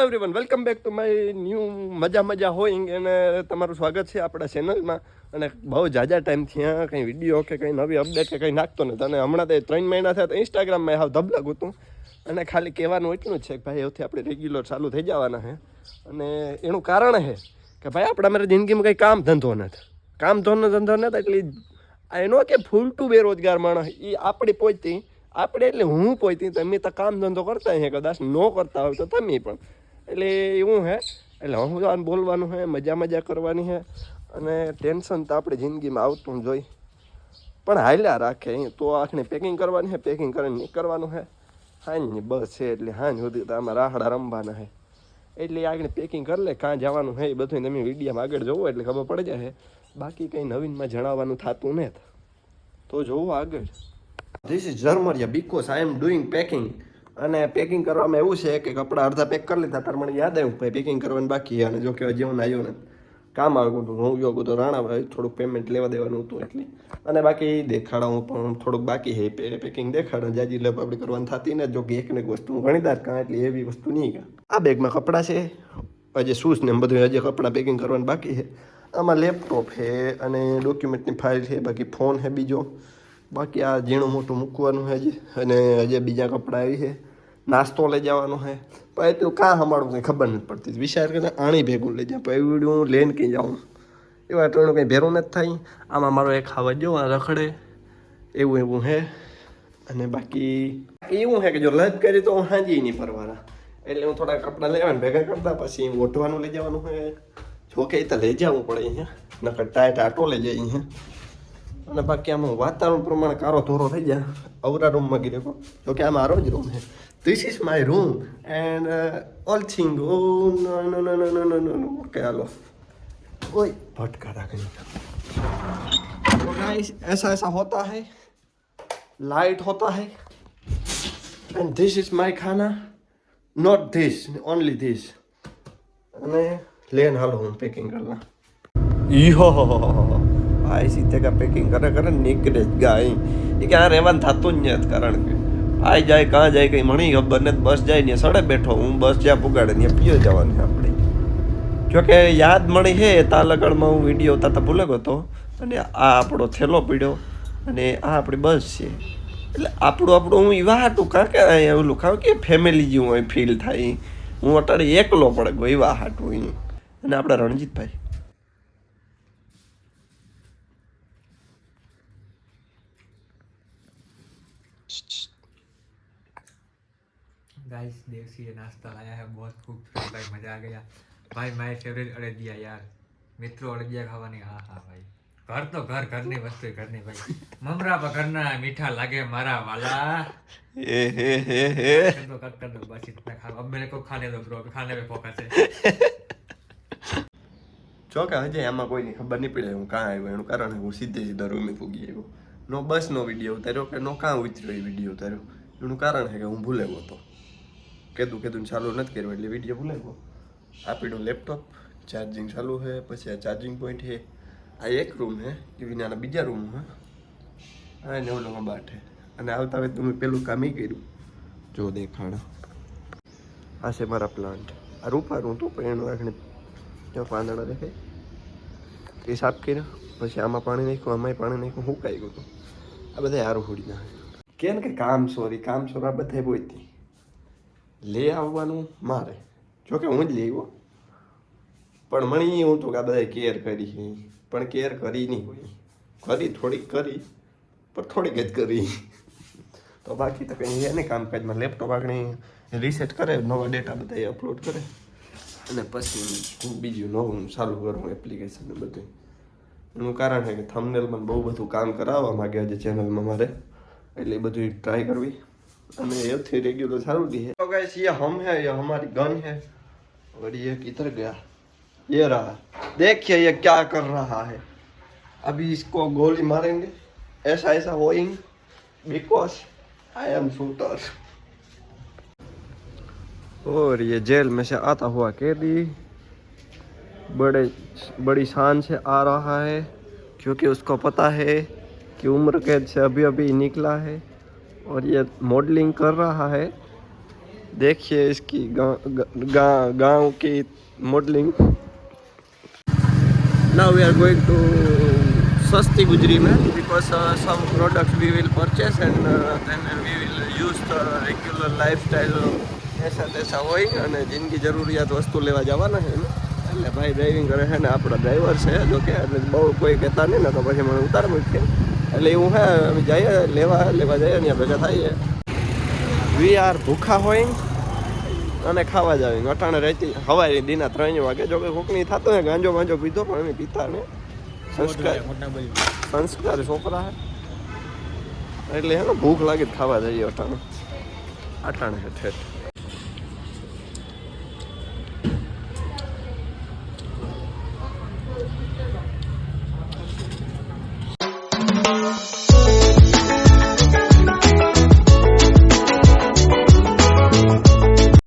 Everyone welcome back to my new મજા હોઈંગ અને તમારું સ્વાગત છે આપણા ચેનલમાં. અને બહુ જાજા ટાઈમથી આ કંઈ વિડીયો કે કંઈ નવી અપડેટ કે કંઈ નાખતો નથી. અને હમણાં તો 3 મહિના થયા તો ઇન્સ્ટાગ્રામમાં હાવ ધબલાગું હતું. અને ખાલી કહેવાનું એટલું જ છે કે ભાઈ એવથી આપણે રેગ્યુલર ચાલુ થઈ જવાના છે. અને એનું કારણ છે કે ભાઈ આપણા મારી જિંદગીમાં કંઈ કામ ધંધો નથી એટલે એનો કે ફૂલ ટુ બેરોજગાર માણસ એ આપણી પહોંચતી આપણે એટલે હું પહોંચતી તમે તો કામ ધંધો કરતા હે કદાચ ન કરતા હોય તો તમે પણ એટલે એવું હે. એટલે હું બોલવાનું છે મજા કરવાની છે અને ટેન્શન તો આપણી જિંદગીમાં આવતું જોઈ પણ હાલ્યા રાખે અહીં તો આખને પેકિંગ કરવાની છે. પેકિંગ કરીને નીકળવાનું છે. હાંજની બસ છે એટલે હાંજ સુધી તો આમાં રાહડા રમવાના છે. એટલે આગળ પેકિંગ કરી લે કાં જવાનું છે એ બધું તમે વિડીયોમાં આગળ જોવો એટલે ખબર પડી જાય. બાકી કંઈ નવીનમાં જણાવવાનું થતું નથી તો જોવું આગળ. This is Zarmariya because I am doing packing. અને પેકિંગ કરવામાં એવું છે કે કપડાં અડધા પેક કરી લીધા ત્યારે મને યાદ આવ્યું ભાઈ પેકિંગ કરવાનું બાકી. અને જો કે જેવું આવ્યો ને કામ આવ્યું હતું હું ગયો તો રાણાભાઈ થોડુંક પેમેન્ટ લેવા દેવાનું હતું એટલે. અને બાકી દેખાડવું પણ થોડુંક બાકી છે પેકિંગ દેખાડે જાજી લપ આપણે કરવાની થતી ને જો કે એક ને એક વસ્તુ ઘણીદાર કાં એટલે એવી વસ્તુ નહીં કાં. આ બેગમાં કપડાં છે હજી શૂઝ ને બધું હજી કપડાં પેકિંગ કરવાનું બાકી છે. આમાં લેપટોપ છે અને ડોક્યુમેન્ટની ફાઇલ છે બાકી ફોન છે બીજો બાકી આ ઝીણું મોટું મૂકવાનું છે હજી. અને હજી બીજા કપડાં આવી છે નાસ્તો લઈ જવાનો છે પણ એટલું કાં સંભાળવું કંઈ ખબર નથી પડતી. વિચાર કરીને આણી ભેગું લઈ જાય પછી હું લઈને કંઈ જાઉં એવા એટલું કંઈ ભેરું નથી થાય. આમાં મારો એક ખાવા જો રખડે એવું છે. અને બાકી એવું છે કે જો લજ કરી તો હું હાજી નહીં પરવાના એટલે હું થોડા કપડાં લેવાને ભેગા કરતા પછી ઓઢવાનું લઈ જવાનું છે. જોકે એ તો લઈ જવું પડે અહીંયા નકર ટાઈટ આટો લઈ જાય અહીંયા. અને બાકી આમાં વાતાવરણ પ્રમાણે કારો ધોરો થઈ જાય. અવરા રૂમમાં ગઈ દેખો જોકે આ મારો જ રૂમ છે. This is my room and all thing oh no okay hello ओए भटका रहा कहीं तो गाइस ऐसा होता है लाइट होता है एंड दिस इज माय खाना नॉट दिस ओनली दिस અને લેન હાલો હું પેકિંગ કરના ઈહો ભાઈ સીધે કા પેકિંગ કરે નીકળે જ ગાય એ કે આ રહેવાનું થતું જ નથી કારણ કે આઈ જાય કાં જાય કંઈ મણી ખબર નથી. બસ જાય ને સડે બેઠો હું બસ જ્યાં પુગાડે ને પીએ જવાની આપણે. જોકે યાદ મળી છે તાલગઢમાં હું વિડીયો ઉતારતા ભૂલે ગયો હતો. અને આ આપણો થેલો પીડ્યો અને આ આપણી બસ છે એટલે આપણું હું એવા હાટું કાં કે અહીંયા ઓલું ખાવ કે ફેમિલી જેવું હોય ફીલ થાય. હું અત્યારે એકલો પડે ગયો એવા હાટું અહીં. અને આપણા રણજીતભાઈ गाइस देसी ये नाश्ता लाया है बहुत खूबसूरत भाई मजा आ गया भाई माय फेवरेट अड़दिया यार मित्रों अड़दिया खाવાની હા હા ભાઈ ઘર તો ઘરની વસ્તુ ઘરની ભાઈ મમરા પર ઘરના મીઠા લાગે મારા વાલા એ હે कर दो बस इतना खा अब मेरे को खाने दो ब्रो खाने पे फोकस है જો કે હજી આમાં કોઈની ખબર નહીં પડે હું કાં આવ્યો એનું કારણ હું સીધા રૂમે પૂગી આવ્યો. નો બસનો વિડીયો ઉતાર્યો કે નો કાં ઉતર્યો એ વિડીયો ઉતાર્યો એનું કારણ છે કે હું ભૂલે ગયો હતો. કીધું ચાલુ નથી કર્યું એટલે વિડીયો ભૂલે ગયો. આ પીડું લેપટોપ ચાર્જિંગ ચાલુ છે પછી આ ચાર્જિંગ પોઈન્ટ છે. આ એક રૂમ છે એવી નાના બીજા રૂમ છે. હા ને ઓલો બાટ છે. અને આવતા હવે તમે પેલું કામ એ કર્યું જો દેખાડા આ છે મારા પ્લાન્ટ. આ રૂપારું હતું પણ એનું આખણે જો પાંદડા દેખાય એ સાફ કર્યા પછી આમાં પાણી નાખ્યું આમાંય પાણી નાખ્યું સુકાઈ ગયું હતું. આ બધા હારું ફૂડી નાખે કેમ કે કામ સોરા બધા બોલતી લે આવવાનું મારે જોકે હું જ લઈ આવ્યો પણ મણી હું તો કે આ બધા કેર કરી પણ કેર કરી નહીં હોય થોડીક કરી પણ થોડીક જ કરી તો બાકી તો કંઈ એને કામકાજમાં લેપટોપ આગળ રીસેટ કરે નવા ડેટા બધા અપલોડ કરે અને પછી બીજું નવું ચાલુ કરું એપ્લિકેશન ને બધું. એનું કારણ છે કે થંબનેલમાં બહુ બધું કામ કરાવવા માગે છે ચેનલમાં મારે એટલે એ બધું ટ્રાય કરવી અને એથી रेगुलर सारू दी है. तो गाइस ये हम है ये हमारी गन है और ये किधर गया ये रहा देखिए ये क्या कर रहा है. अभी इसको गोली मारेंगे ऐसा hoeing because I am shooter. और ये जेल में से आता हुआ कैदी बड़ी शान से आ रहा है क्योंकि उसको पता है कि उम्र कैद से अभी निकला है और ये मॉडलिंग कर रहा है देखिए इसकी गांव की modelling. Now we are going to Sasti Gujri mein because some products we will purchase and then we will use the regular lifestyle. ऐसा तैसा હોય અને જિંદગી જરૂરિયાત વસ્તુ લેવા જવાના છે ને એટલે ભાઈ ડ્રાઇવિંગ કરે છે ને આપણા ડ્રાઈવર છે જો કે એટલે બહુ કોઈ કહેતા નહીં ને તો પછી મને ઉતાર મૂકશે એટલે એવું હે અમે જઈએ લેવા જઈએ ત્યાં ભેગા થઈએ. વી આર ભૂખા હોય અને ખાવા જ આવી અટાણે રહેતી હવારી દીના 3 વાગે જો કે કોકની થતો હોય ગાંજો વાંજો પીધો પણ અમે પીતા ને સંસ્કાર છોકરા હે એટલે હે ને ભૂખ લાગી ખાવા જઈએ અટાણે છે ઠેઠ.